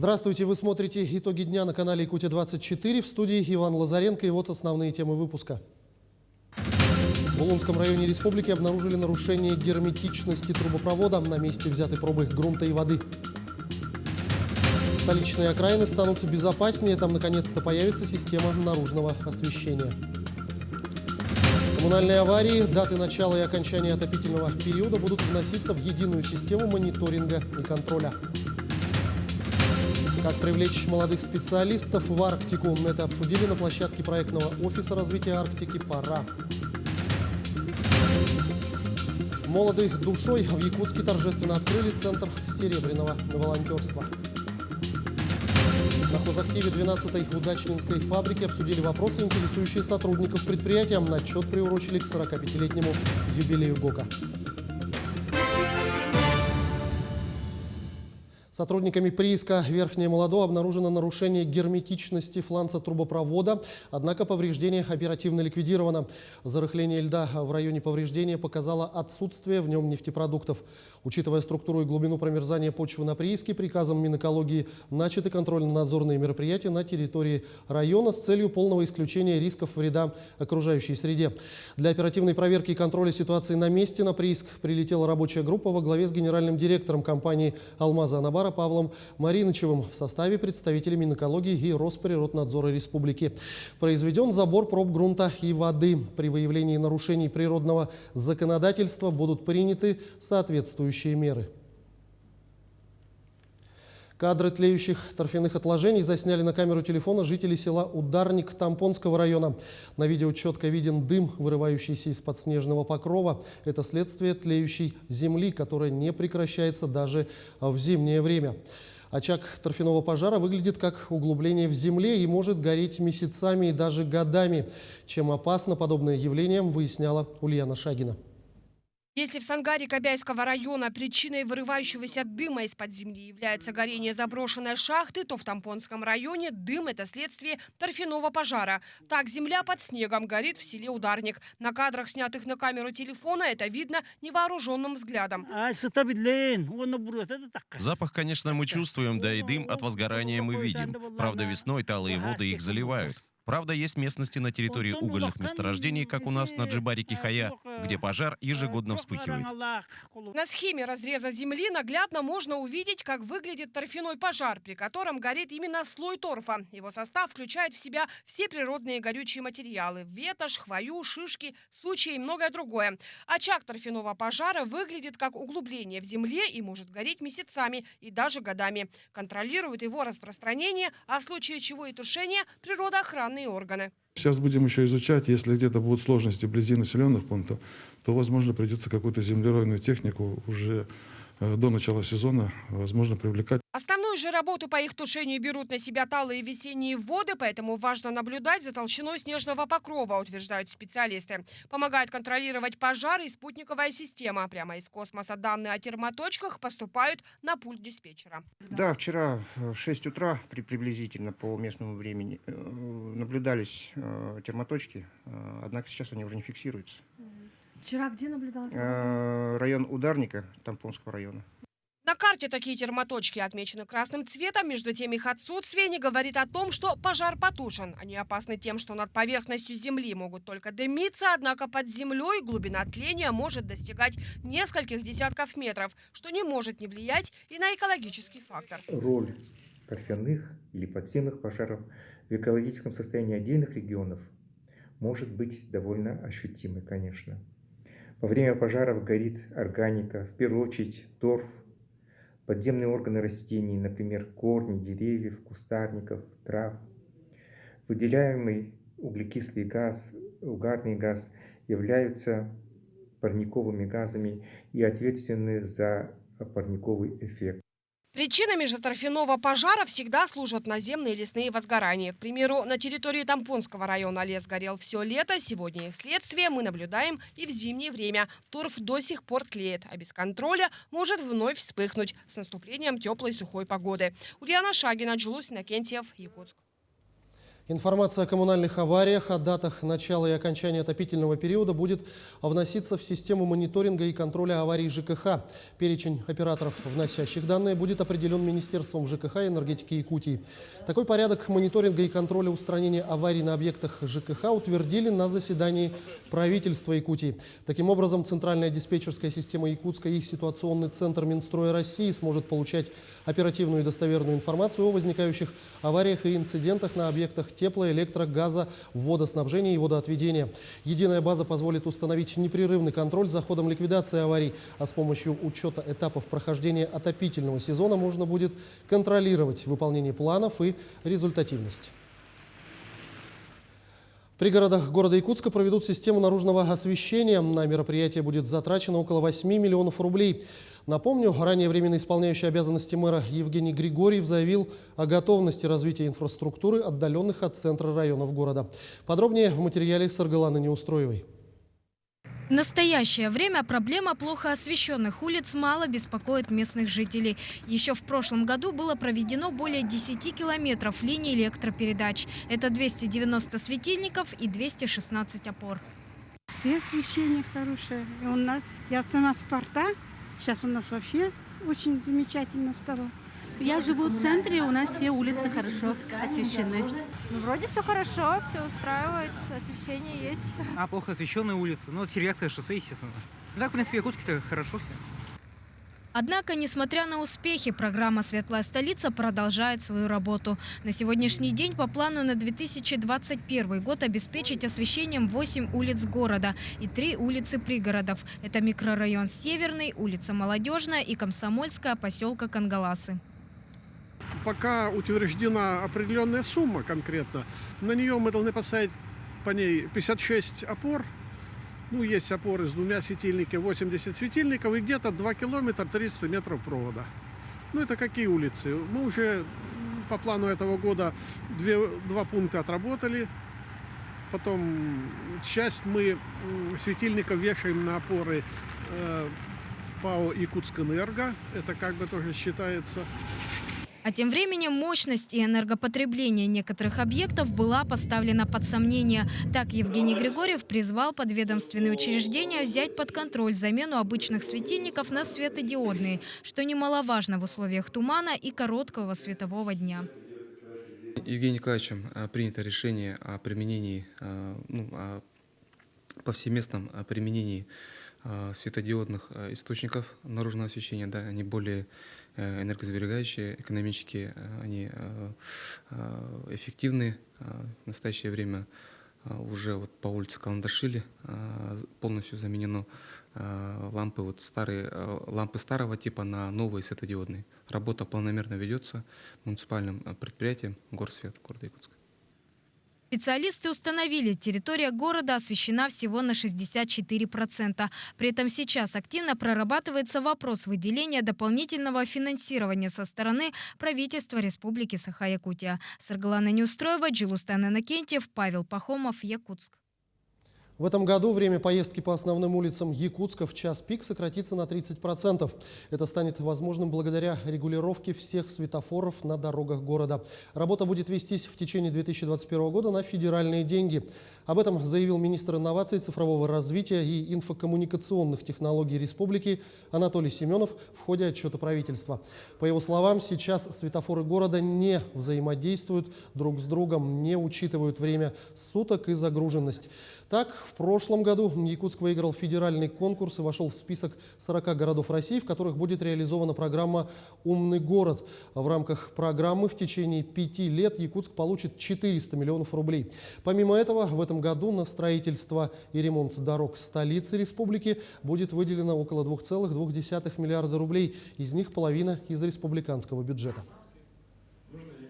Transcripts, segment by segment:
Здравствуйте, вы смотрите «Итоги дня» на канале Якутия-24. В студии Иван Лазаренко. И вот основные темы выпуска. В Улунском районе республики обнаружили нарушение герметичности трубопровода. На месте взяты пробы грунта и воды. Столичные окраины станут безопаснее. Там наконец-то появится система наружного освещения. Коммунальные аварии, даты начала и окончания отопительного периода будут вноситься в единую систему мониторинга и контроля. Как привлечь молодых специалистов в Арктику? Это обсудили на площадке проектного офиса развития Арктики «Пора». Молодых душой в Якутске торжественно открыли Центр серебряного волонтерства. На хозактиве 12-й удачнинской фабрики обсудили вопросы, интересующие сотрудников предприятия. Отчет приурочили к 45-летнему юбилею ГОКа. Сотрудниками прииска Верхнее Молодо обнаружено нарушение герметичности фланца трубопровода, однако повреждение оперативно ликвидировано. Зарыхление льда в районе повреждения показало отсутствие в нем нефтепродуктов. Учитывая структуру и глубину промерзания почвы на прииске, приказом Минэкологии начаты контрольно-надзорные мероприятия на территории района с целью полного исключения рисков вреда окружающей среде. Для оперативной проверки и контроля ситуации на месте на прииск прилетела рабочая группа во главе с генеральным директором компании «Алмаза Анабара» Павлом Маринычевым в составе представителей Минэкологии и Росприроднадзора Республики. Произведен забор проб грунта и воды. При выявлении нарушений природного законодательства будут приняты соответствующие меры. Кадры тлеющих торфяных отложений засняли на камеру телефона жители села Ударник Тампонского района. На видео четко виден дым, вырывающийся из-под снежного покрова. Это следствие тлеющей земли, которая не прекращается даже в зимнее время. Очаг торфяного пожара выглядит как углубление в земле и может гореть месяцами и даже годами. Чем опасно подобное явление, выясняла Ульяна Шагина. Если в Сангаре Кобяйского района причиной вырывающегося дыма из-под земли является горение заброшенной шахты, то в Тампонском районе дым – это следствие торфяного пожара. Так земля под снегом горит в селе Ударник. На кадрах, снятых на камеру телефона, это видно невооруженным взглядом. Запах, конечно, мы чувствуем, да и дым от возгорания мы видим. Правда, весной талые воды их заливают. Правда, есть местности на территории угольных месторождений, как у нас на Джибари-Кихая, где пожар ежегодно вспыхивает. На схеме разреза земли наглядно можно увидеть, как выглядит торфяной пожар, при котором горит именно слой торфа. Его состав включает в себя все природные горючие материалы – ветошь, хвою, шишки, сучья и многое другое. Очаг торфяного пожара выглядит как углубление в земле и может гореть месяцами и даже годами. Контролируют его распространение, а в случае чего и тушение – природоохранные органы. Сейчас будем еще изучать, если где-то будут сложности вблизи населенных пунктов, то, возможно, придется какую-то землеройную технику уже до начала сезона, возможно, привлекать. Основную же работу по их тушению берут на себя талые весенние воды, поэтому важно наблюдать за толщиной снежного покрова, утверждают специалисты. Помогает контролировать пожары и спутниковая система. Прямо из космоса данные о термоточках поступают на пульт диспетчера. Да, вчера в 6 утра приблизительно по местному времени наблюдались термоточки, однако сейчас они уже не фиксируются. Вчера где наблюдалось? Район Ударника, Тампонского района. На карте такие термоточки отмечены красным цветом, между тем их отсутствие не говорит о том, что пожар потушен. Они опасны тем, что над поверхностью земли могут только дымиться, однако под землей глубина тления может достигать нескольких десятков метров, что не может не влиять и на экологический фактор. Роль торфяных или подземных пожаров в экологическом состоянии отдельных регионов может быть довольно ощутимой, конечно. Во время пожаров горит органика, в первую очередь торф, подземные органы растений, например, корни деревьев, кустарников, трав. Выделяемый углекислый газ, угарный газ являются парниковыми газами и ответственны за парниковый эффект. Причинами же торфяного пожара всегда служат наземные лесные возгорания. К примеру, на территории Тампонского района лес горел все лето. Сегодня их следствие мы наблюдаем и в зимнее время. Торф до сих пор тлеет, а без контроля может вновь вспыхнуть с наступлением теплой сухой погоды. Ульяна Шагина, Джулус Иннокентьев, Якутск. Информация о коммунальных авариях, о датах начала и окончания отопительного периода будет вноситься в систему мониторинга и контроля аварий ЖКХ. Перечень операторов, вносящих данные, будет определен Министерством ЖКХ и энергетики Якутии. Такой порядок мониторинга и контроля устранения аварий на объектах ЖКХ утвердили на заседании правительства Якутии. Таким образом, Центральная диспетчерская система Якутска и ситуационный центр Минстроя России сможет получать оперативную и достоверную информацию о возникающих авариях и инцидентах на объектах тепло-, электро-, газа, водоснабжения и водоотведения. Единая база позволит установить непрерывный контроль за ходом ликвидации аварий, а с помощью учета этапов прохождения отопительного сезона можно будет контролировать выполнение планов и результативность. В пригородах города Якутска проведут систему наружного освещения. На мероприятие будет затрачено около 8 миллионов рублей. Напомню, ранее временно исполняющий обязанности мэра Евгений Григорьев заявил о готовности развития инфраструктуры, отдаленных от центра районов города. Подробнее в материале Саргаланы Неустроевой. В настоящее время проблема плохо освещенных улиц мало беспокоит местных жителей. Еще в прошлом году было проведено более 10 километров линий электропередач. Это 290 светильников и 216 опор. Все освещения хорошие. И у нас спорта. Сейчас у нас вообще очень замечательно стало. Я живу в центре, у нас все улицы хорошо освещены. Ну, вроде все хорошо, все устраивает, освещение есть. Плохо освещенные улицы, ну, Сервякское шоссе, естественно. Ну, так, в принципе, Якутске-то хорошо все. Однако, несмотря на успехи, программа «Светлая столица» продолжает свою работу. На сегодняшний день по плану на 2021 год обеспечить освещением 8 улиц города и 3 улицы пригородов. Это микрорайон Северный, улица Молодежная и Комсомольская, поселка Кангаласы. Пока утверждена определенная сумма конкретно, на нее мы должны поставить по ней 56 опор. Ну, есть опоры с 2 светильниками, 80 светильников и где-то 2 километра 300 метров провода. Ну, это какие улицы? Мы уже по плану этого года 2 пункта отработали. Потом часть мы светильников вешаем на опоры ПАО «Якутскэнерго». Это как бы тоже считается. А тем временем мощность и энергопотребление некоторых объектов была поставлена под сомнение. Так Евгений Григорьев призвал подведомственные учреждения взять под контроль замену обычных светильников на светодиодные, что немаловажно в условиях тумана и короткого светового дня. Евгением Николаевичем принято решение о применении, о повсеместном применении светодиодных источников наружного освещения. Да, они более энергосберегающие, экономически они эффективны. В настоящее время уже вот по улице Каландашили полностью заменено лампы, лампы старого типа на новые светодиодные. Работа планомерно ведется муниципальным предприятием «Горсвет» города Якутска. Специалисты установили, территория города освещена всего на 64%. При этом сейчас активно прорабатывается вопрос выделения дополнительного финансирования со стороны правительства Республики Саха-Якутия. Саргалана Неустроева, Джилустан Иннокентьев, Павел Пахомов, Якутск. В этом году время поездки по основным улицам Якутска в час пик сократится на 30%. Это станет возможным благодаря регулировке всех светофоров на дорогах города. Работа будет вестись в течение 2021 года на федеральные деньги. Об этом заявил министр инноваций, цифрового развития и инфокоммуникационных технологий республики Анатолий Семенов в ходе отчета правительства. По его словам, сейчас светофоры города не взаимодействуют друг с другом, не учитывают время суток и загруженность. Так, в прошлом году Якутск выиграл федеральный конкурс и вошел в список 40 городов России, в которых будет реализована программа «Умный город». В рамках программы в течение 5 лет Якутск получит 400 миллионов рублей. Помимо этого, в этом году на строительство и ремонт дорог столицы республики будет выделено около 2,2 миллиарда рублей. Из них половина из республиканского бюджета.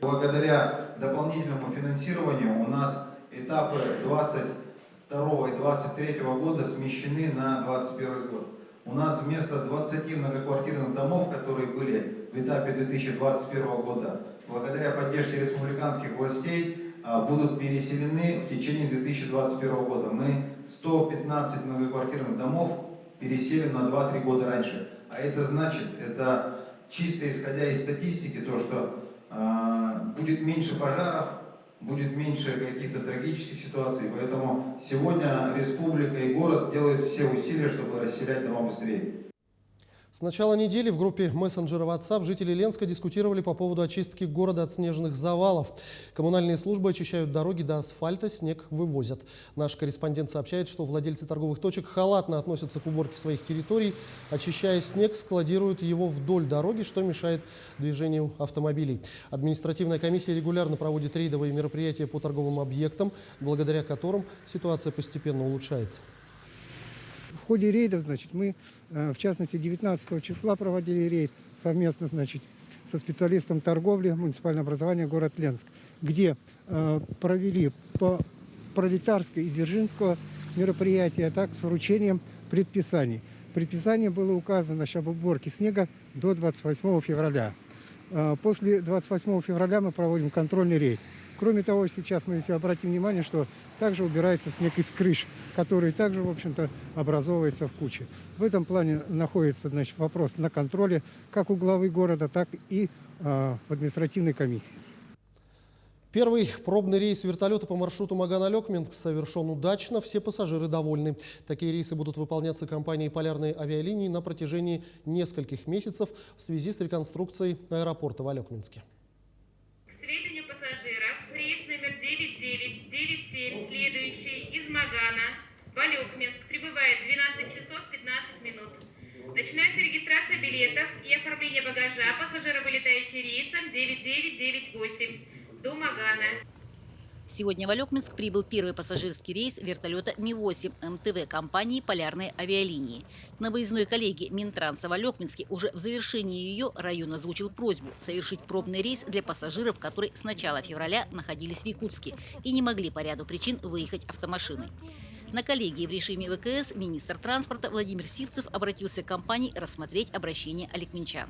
Благодаря дополнительному финансированию у нас этапы 22 и 23 года смещены на 21 год. У нас вместо 20 многоквартирных домов, которые были в этапе 2021 года, благодаря поддержке республиканских властей, будут переселены в течение 2021 года. Мы 115 многоквартирных домов переселим на 2-3 года раньше. А это значит, это чисто исходя из статистики, то, что будет меньше пожаров, будет меньше каких-то трагических ситуаций. Поэтому сегодня республика и город делают все усилия, чтобы расселять дома быстрее. С начала недели в группе мессенджера WhatsApp жители Ленска дискутировали по поводу очистки города от снежных завалов. Коммунальные службы очищают дороги до асфальта, снег вывозят. Наш корреспондент сообщает, что владельцы торговых точек халатно относятся к уборке своих территорий. Очищая снег, складируют его вдоль дороги, что мешает движению автомобилей. Административная комиссия регулярно проводит рейдовые мероприятия по торговым объектам, благодаря которым ситуация постепенно улучшается. В ходе рейдов, значит, мы, в частности, 19 числа проводили рейд совместно, значит, со специалистом торговли муниципального образования город Ленск, где провели по пролетарской и Дзержинского мероприятия, так, с вручением предписаний. Предписание было указано, значит, об уборке снега до 28 февраля. После 28 февраля мы проводим контрольный рейд. Кроме того, сейчас мы, если обратим внимание, что также убирается снег из крыш, который также, в общем-то, образовывается в куче. В этом плане находится, значит, вопрос на контроле как у главы города, так и в административной комиссии. Первый пробный рейс вертолета по маршруту Маган-Алекминск совершен удачно, все пассажиры довольны. Такие рейсы будут выполняться компанией «Полярные авиалинии» на протяжении нескольких месяцев в связи с реконструкцией аэропорта в Алекминске. К сведению пассажиров, рейс номер 9997, следующий из Магана в Алекминск, прибывает в 12 часов 15 минут. Начинается регистрация билетов и оформление багажа пассажира, вылетающий рейсом 9998 до Магана. Сегодня в Алекминск прибыл первый пассажирский рейс вертолета Ми-8 МТВ компании «Полярные авиалинии». На выездной коллегии Минтранса в Алекминске уже в завершении ее район озвучил просьбу совершить пробный рейс для пассажиров, которые с начала февраля находились в Якутске и не могли по ряду причин выехать автомашиной. На коллегии в режиме ВКС министр транспорта Владимир Сивцев обратился к компании рассмотреть обращение алекминчан.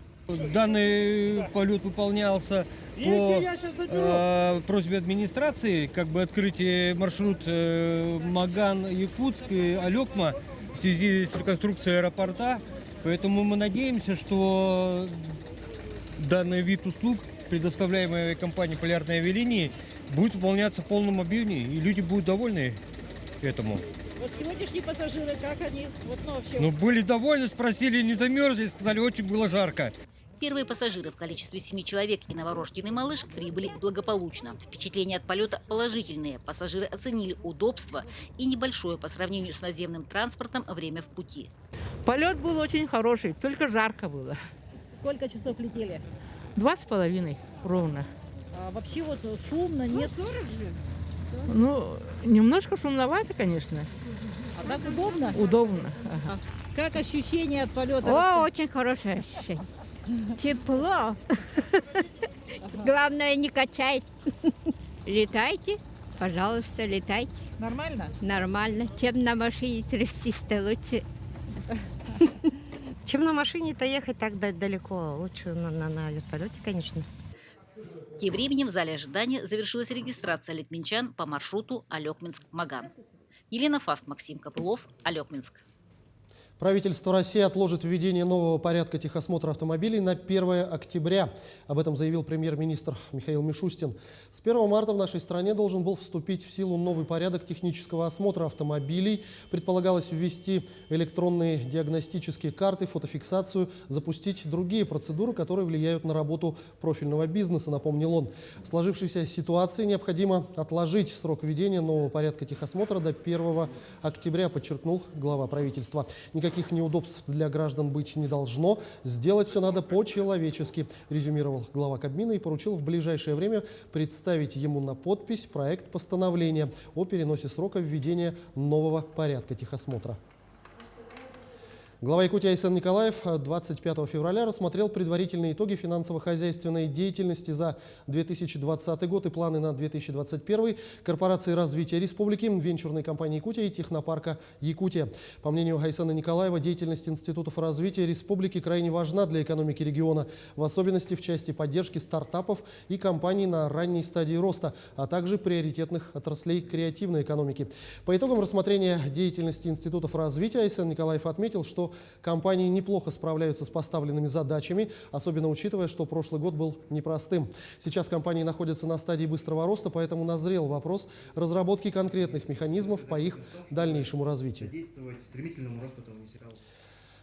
Данный полет выполнялся по просьбе администрации, как бы открытие маршрут Маган-Якутск и Алекма в связи с реконструкцией аэропорта. Поэтому мы надеемся, что данный вид услуг, предоставляемый компанией «Полярные авиалинии», будет выполняться в полном объеме, и люди будут довольны этому. Вот сегодняшние пассажиры, как они? Вот, вообще... Ну, были довольны, спросили, не замерзли, сказали, очень было жарко. Первые пассажиры в количестве 7 человек и новорожденный малыш прибыли благополучно. Впечатления от полета положительные. Пассажиры оценили удобство и небольшое по сравнению с наземным транспортом время в пути. Полет был очень хороший, только жарко было. Сколько часов летели? 2,5 ровно. А вообще вот шумно, нет? 40 же. Ну, немножко шумновато, конечно. А так удобно? Удобно. Ага. Как ощущение от полета? О, очень хорошее ощущение. Тепло. Главное, не качать. Летайте, пожалуйста, летайте. Нормально? Нормально. Чем на машине трястись-то лучше. Чем на машине-то ехать так далеко. Лучше на вертолете, конечно. Тем временем в зале ожидания завершилась регистрация алекминчан по маршруту Алекминск-Маган. Елена Фаст, Максим Копылов, Алекминск. Правительство России отложит введение нового порядка техосмотра автомобилей на 1 октября. Об этом заявил премьер-министр Михаил Мишустин. С 1 марта в нашей стране должен был вступить в силу новый порядок технического осмотра автомобилей. Предполагалось ввести электронные диагностические карты, фотофиксацию, запустить другие процедуры, которые влияют на работу профильного бизнеса, напомнил он. В сложившейся ситуации необходимо отложить срок введения нового порядка техосмотра до 1 октября, подчеркнул глава правительства. Никаких неудобств для граждан быть не должно. Сделать все надо по-человечески, резюмировал глава Кабмина и поручил в ближайшее время представить ему на подпись проект постановления о переносе срока введения нового порядка техосмотра. Глава Якутии Айсен Николаев 25 февраля рассмотрел предварительные итоги финансово-хозяйственной деятельности за 2020 год и планы на 2021 корпорации развития республики, венчурной компании «Якутия» и технопарка «Якутия». По мнению Айсена Николаева, деятельность институтов развития республики крайне важна для экономики региона, в особенности в части поддержки стартапов и компаний на ранней стадии роста, а также приоритетных отраслей креативной экономики. По итогам рассмотрения деятельности институтов развития Айсен Николаев отметил, что что компании неплохо справляются с поставленными задачами, особенно учитывая, что прошлый год был непростым. Сейчас компании находятся на стадии быстрого роста, поэтому назрел вопрос разработки конкретных механизмов по их дальнейшему развитию.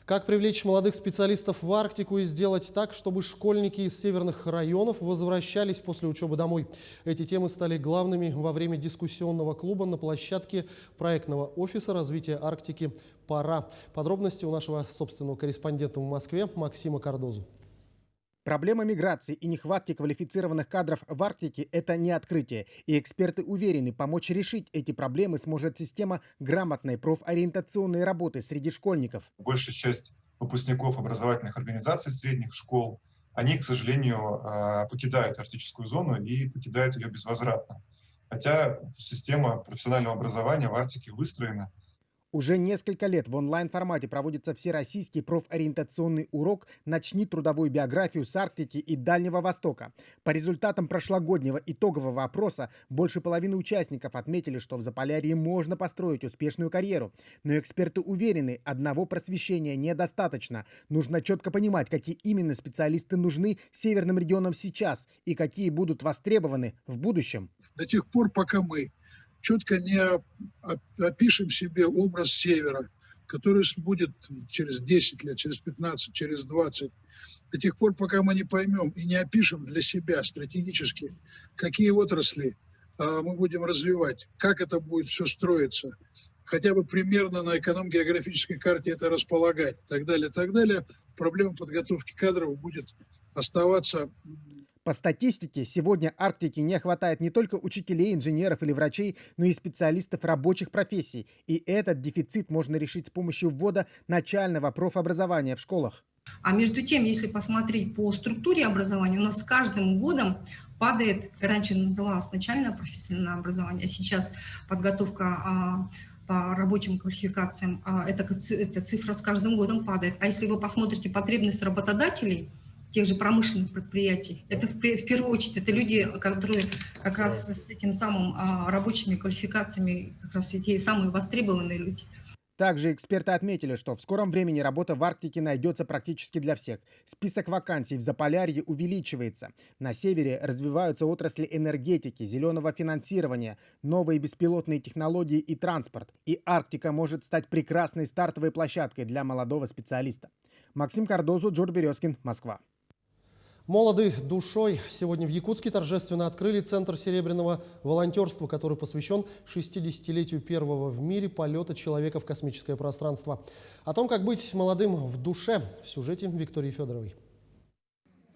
Как привлечь молодых специалистов в Арктику и сделать так, чтобы школьники из северных районов возвращались после учебы домой? Эти темы стали главными во время дискуссионного клуба на площадке проектного офиса развития Арктики «Пора». Подробности у нашего собственного корреспондента в Москве Максима Кардозу. Проблема миграции и нехватки квалифицированных кадров в Арктике – это не открытие. И эксперты уверены, помочь решить эти проблемы сможет система грамотной профориентационной работы среди школьников. Большая часть выпускников образовательных организаций средних школ, они, к сожалению, покидают арктическую зону и покидают ее безвозвратно. Хотя система профессионального образования в Арктике выстроена. Уже несколько лет в онлайн-формате проводится всероссийский профориентационный урок «Начни трудовую биографию с Арктики и Дальнего Востока». По результатам прошлогоднего итогового опроса больше половины участников отметили, что в Заполярье можно построить успешную карьеру. Но эксперты уверены, одного просвещения недостаточно. Нужно четко понимать, какие именно специалисты нужны северным регионам сейчас и какие будут востребованы в будущем. До тех пор, пока мы четко не опишем себе образ Севера, который будет через 10 лет, через 15, через 20. До тех пор, пока мы не поймем и не опишем для себя стратегически, какие отрасли мы будем развивать, как это будет все строиться, хотя бы примерно на эконом-географической карте это располагать, и так далее, проблема подготовки кадров будет оставаться. По статистике, сегодня Арктике не хватает не только учителей, инженеров или врачей, но и специалистов рабочих профессий. И этот дефицит можно решить с помощью ввода начального профобразования в школах. А между тем, если посмотреть по структуре образования, у нас с каждым годом падает, раньше называлось начальное профессиональное образование, а сейчас подготовка по рабочим квалификациям, эта цифра с каждым годом падает. А если вы посмотрите потребность работодателей, тех же промышленных предприятий, это в первую очередь это люди, которые как раз с этим самым рабочими квалификациями, как раз эти самые востребованные люди. Также эксперты отметили, что в скором времени работа в Арктике найдется практически для всех. Список вакансий в Заполярье увеличивается. На севере развиваются отрасли энергетики, зеленого финансирования, новые беспилотные технологии и транспорт. И Арктика может стать прекрасной стартовой площадкой для молодого специалиста. Максим Кардозу, Джордж Березкин, Москва. Молоды душой сегодня в Якутске торжественно открыли Центр серебряного волонтерства, который посвящен 60-летию первого в мире полета человека в космическое пространство. О том, как быть молодым в душе, в сюжете Виктории Федоровой.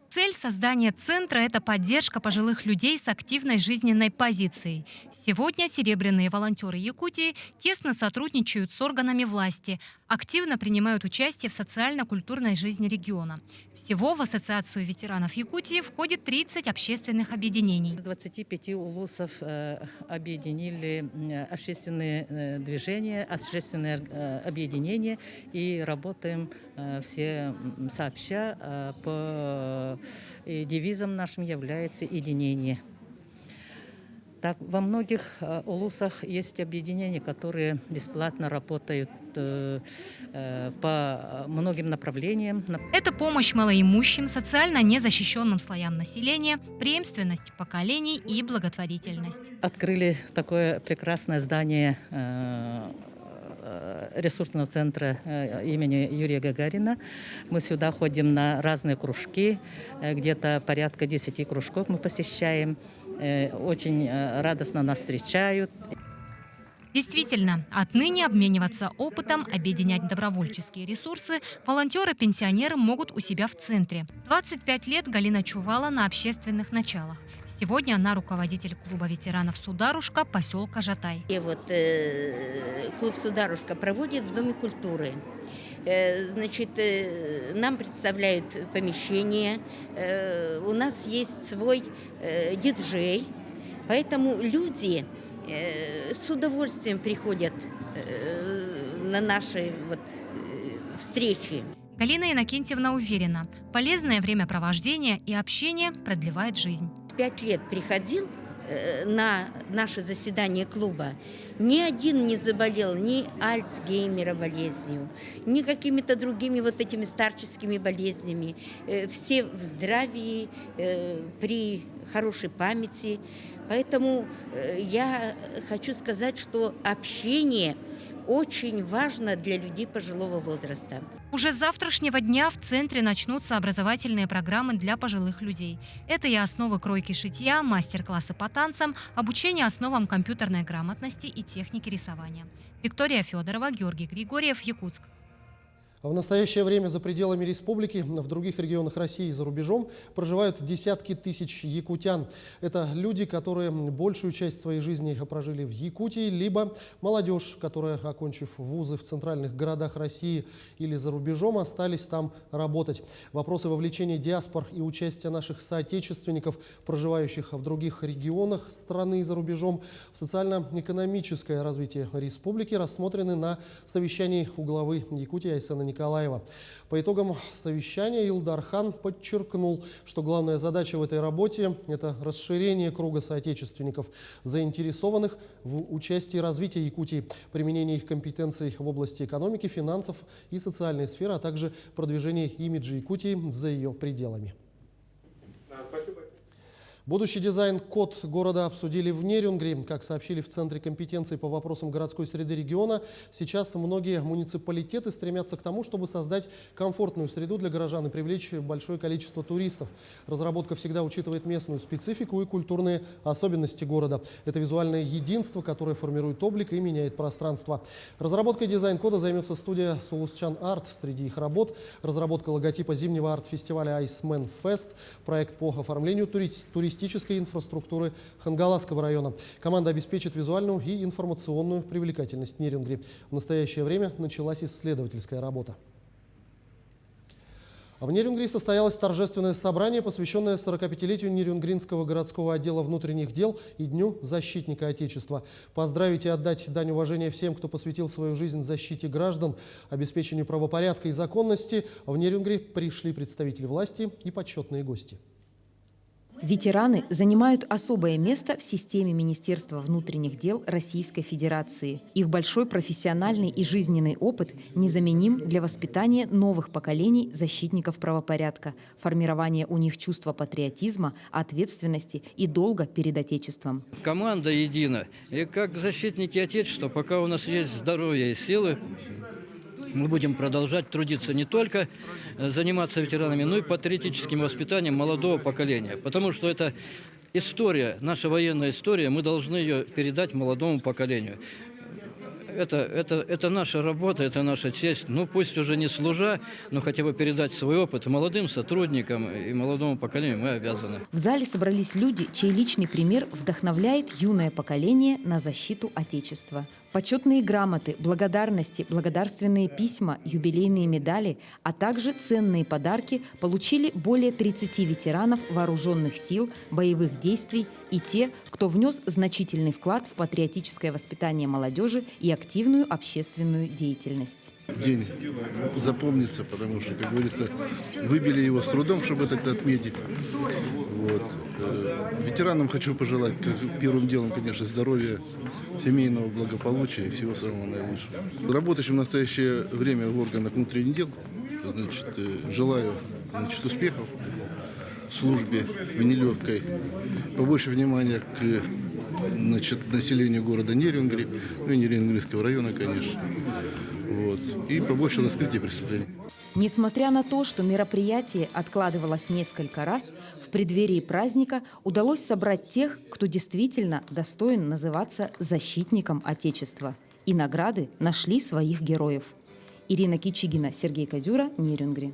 Цель создания центра – это поддержка пожилых людей с активной жизненной позицией. Сегодня серебряные волонтеры Якутии тесно сотрудничают с органами власти, активно принимают участие в социально-культурной жизни региона. Всего в Ассоциацию ветеранов Якутии входит 30 общественных объединений. 25 улусов объединили общественные движения, общественные объединения и работаем все сообща по девизом нашим является единение. Так, во многих улусах есть объединения, которые бесплатно работают по многим направлениям. Это помощь малоимущим, социально незащищенным слоям населения, преемственность поколений и благотворительность. Открыли такое прекрасное здание ресурсного центра имени Юрия Гагарина. Мы сюда ходим на разные кружки, где-то порядка 10 кружков мы посещаем. Очень радостно нас встречают. Действительно, отныне обмениваться опытом, объединять добровольческие ресурсы волонтеры-пенсионеры могут у себя в центре. 25 лет Галина чувала на общественных началах. Сегодня она руководитель клуба ветеранов «Сударушка» поселка Жатай. И вот клуб «Сударушка» проводит в Доме культуры. Значит, нам представляют помещение, у нас есть свой диджей, поэтому люди с удовольствием приходят на наши встречи. Галина Иннокентьевна уверена, полезное времяпровождение и общение продлевает жизнь. 5 лет приходил на наше заседание клуба, ни один не заболел ни Альцгеймера болезнью, ни какими-то другими вот этими старческими болезнями. Все в здравии, при хорошей памяти. Поэтому я хочу сказать, что общение очень важно для людей пожилого возраста. Уже с завтрашнего дня в центре начнутся образовательные программы для пожилых людей. Это и основы кройки шитья, мастер-классы по танцам, обучение основам компьютерной грамотности и техники рисования. Виктория Федорова, Георгий Григорьев, Якутск. В настоящее время за пределами республики, в других регионах России и за рубежом проживают десятки тысяч якутян. Это люди, которые большую часть своей жизни прожили в Якутии, либо молодежь, которая, окончив вузы в центральных городах России или за рубежом, остались там работать. Вопросы вовлечения диаспор и участия наших соотечественников, проживающих в других регионах страны и за рубежом, в социально-экономическое развитие республики рассмотрены на совещании у главы Якутии Айсена Николаева. По итогам совещания Илдар Хан подчеркнул, что главная задача в этой работе – это расширение круга соотечественников, заинтересованных в участии и развитии Якутии, применение их компетенций в области экономики, финансов и социальной сферы, а также продвижение имиджа Якутии за ее пределами. Будущий дизайн-код города обсудили в Нерюнгри. Как сообщили в Центре компетенции по вопросам городской среды региона, сейчас многие муниципалитеты стремятся к тому, чтобы создать комфортную среду для горожан и привлечь большое количество туристов. Разработка всегда учитывает местную специфику и культурные особенности города. Это визуальное единство, которое формирует облик и меняет пространство. Разработкой дизайн-кода займется студия Сулусчан Арт. Среди их работ разработка логотипа зимнего арт-фестиваля Iceman Fest, проект по оформлению туристической инфраструктуры Хангаласского района. Команда обеспечит визуальную и информационную привлекательность Нерюнгри. В настоящее время началась исследовательская работа. В Нерюнгри состоялось торжественное собрание, посвященное 45-летию Нерюнгринского городского отдела внутренних дел и Дню защитника Отечества. Поздравить и отдать дань уважения всем, кто посвятил свою жизнь защите граждан, обеспечению правопорядка и законности, в Нерюнгри пришли представители власти и почетные гости. Ветераны занимают особое место в системе Министерства внутренних дел Российской Федерации. Их большой профессиональный и жизненный опыт незаменим для воспитания новых поколений защитников правопорядка, формирования у них чувства патриотизма, ответственности и долга перед Отечеством. Команда едина. И как защитники Отечества, пока у нас есть здоровье и силы, мы будем продолжать трудиться не только заниматься ветеранами, но и патриотическим воспитанием молодого поколения. Потому что это история, наша военная история, мы должны ее передать молодому поколению. Это наша работа, это наша честь. Ну, пусть уже не служа, но хотя бы передать свой опыт молодым сотрудникам и молодому поколению мы обязаны. В зале собрались люди, чей личный пример вдохновляет юное поколение на защиту Отечества. Почетные грамоты, благодарности, благодарственные письма, юбилейные медали, а также ценные подарки получили более 30 ветеранов вооруженных сил, боевых действий и те, кто внес значительный вклад в патриотическое воспитание молодежи и активную общественную деятельность. День запомнится, потому что, как говорится, выбили его с трудом, чтобы это отметить. Вот. Ветеранам хочу пожелать, как первым делом, конечно, здоровья, семейного благополучия и всего самого наилучшего. Работающим в настоящее время в органах внутренних дел, значит, желаю, значит, успехов в службе, в нелегкой, побольше внимания к, значит, населению города Нерюнгри, ну и Нерюнгринского района, конечно. Вот. И побольше раскрытия преступлений. Несмотря на то, что мероприятие откладывалось несколько раз, в преддверии праздника удалось собрать тех, кто действительно достоин называться защитником Отечества. И награды нашли своих героев. Ирина Кичигина, Сергей Кадюра, Нерюнгри.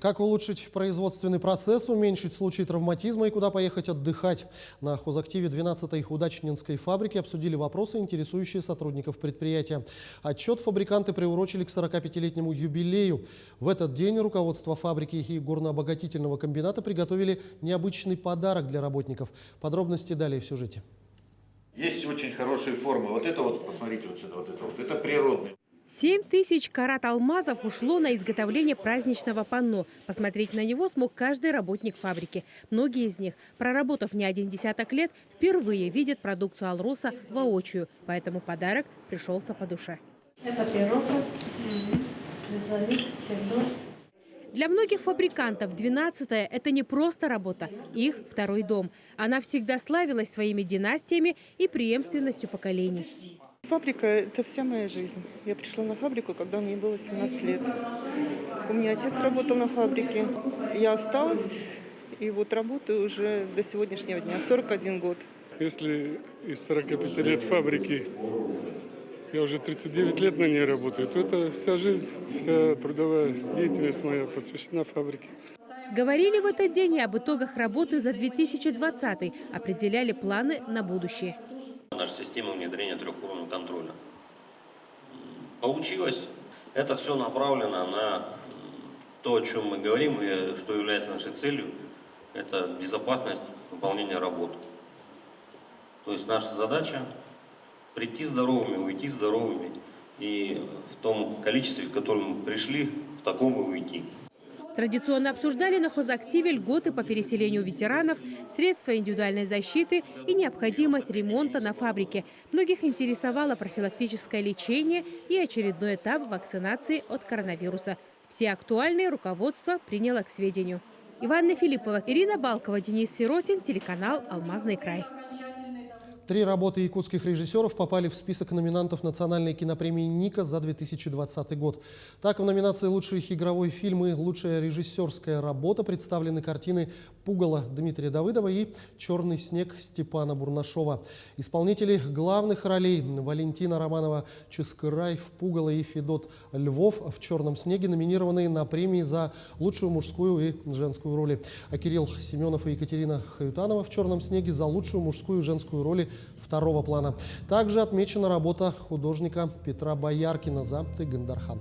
Как улучшить производственный процесс, уменьшить случаи травматизма и куда поехать отдыхать? На хозактиве 12-й удачнинской фабрики обсудили вопросы, интересующие сотрудников предприятия. Отчет фабриканты приурочили к 45-летнему юбилею. В этот день руководство фабрики и горнообогатительного комбината приготовили необычный подарок для работников. Подробности далее в сюжете. Есть очень хорошие формы. Вот это вот, посмотрите вот сюда, вот это природный. 7000 карат алмазов ушло на изготовление праздничного панно. Посмотреть на него смог каждый работник фабрики. Многие из них, проработав не один десяток лет, впервые видят продукцию Алроса воочию. Поэтому подарок пришелся по душе. Это пирог. Для многих фабрикантов 12-е – это не просто работа, их второй дом. Она всегда славилась своими династиями и преемственностью поколений. Фабрика – это вся моя жизнь. Я пришла на фабрику, когда мне было 17 лет. У меня отец работал на фабрике. Я осталась, и вот работаю уже до сегодняшнего дня, 41 год. Если из 45 лет фабрики я уже 39 лет на ней работаю, то это вся жизнь, вся трудовая деятельность моя посвящена фабрике. Говорили в этот день и об итогах работы за 2020-й, определяли планы на будущее. Наша система внедрения трехуровневого контроля. Получилось. Это все направлено на то, о чем мы говорим и что является нашей целью. Это безопасность выполнения работы. То есть наша задача прийти здоровыми, уйти здоровыми. И в том количестве, в котором мы пришли, в таком и уйти. Традиционно обсуждали на хозактиве льготы по переселению ветеранов, средства индивидуальной защиты и необходимость ремонта на фабрике. Многих интересовало профилактическое лечение и очередной этап вакцинации от коронавируса. Все актуальные руководство приняло к сведению. Иванна Филиппова, Ирина Балкова, Денис Сиротин, телеканал «Алмазный край». 3 работы якутских режиссеров попали в список номинантов Национальной кинопремии «Ника» за 2020 год. Так, в номинации «Лучший игровой фильм» и «Лучшая режиссерская работа» представлены картины «Пугало» Дмитрия Давыдова и «Черный снег» Степана Бурнашова. Исполнители главных ролей Валентина Романова-Ческырай в «Пугало» и Федот Львов в «Черном снеге» номинированы на премии за лучшую мужскую и женскую роли. А Кирилл Семенов и Екатерина Хаютанова в «Черном снеге» за лучшую мужскую и женскую роли второго плана. Также отмечена работа художника Петра Бояркина за «Тыгандархан».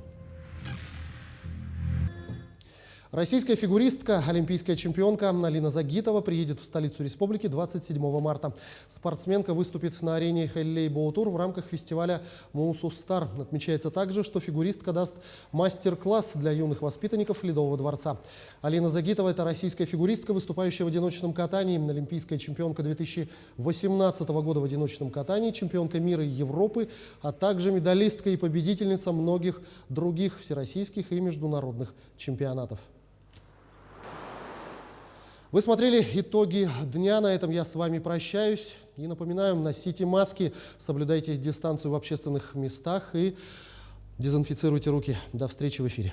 Российская фигуристка, олимпийская чемпионка Алина Загитова приедет в столицу республики 27 марта. Спортсменка выступит на арене Хеллей Боутур в рамках фестиваля Муусустар. Отмечается также, что фигуристка даст мастер-класс для юных воспитанников Ледового дворца. Алина Загитова – это российская фигуристка, выступающая в одиночном катании, олимпийская чемпионка 2018 года в одиночном катании, чемпионка мира и Европы, а также медалистка и победительница многих других всероссийских и международных чемпионатов. Вы смотрели итоги дня. На этом я с вами прощаюсь. И напоминаю, носите маски, соблюдайте дистанцию в общественных местах и дезинфицируйте руки. До встречи в эфире.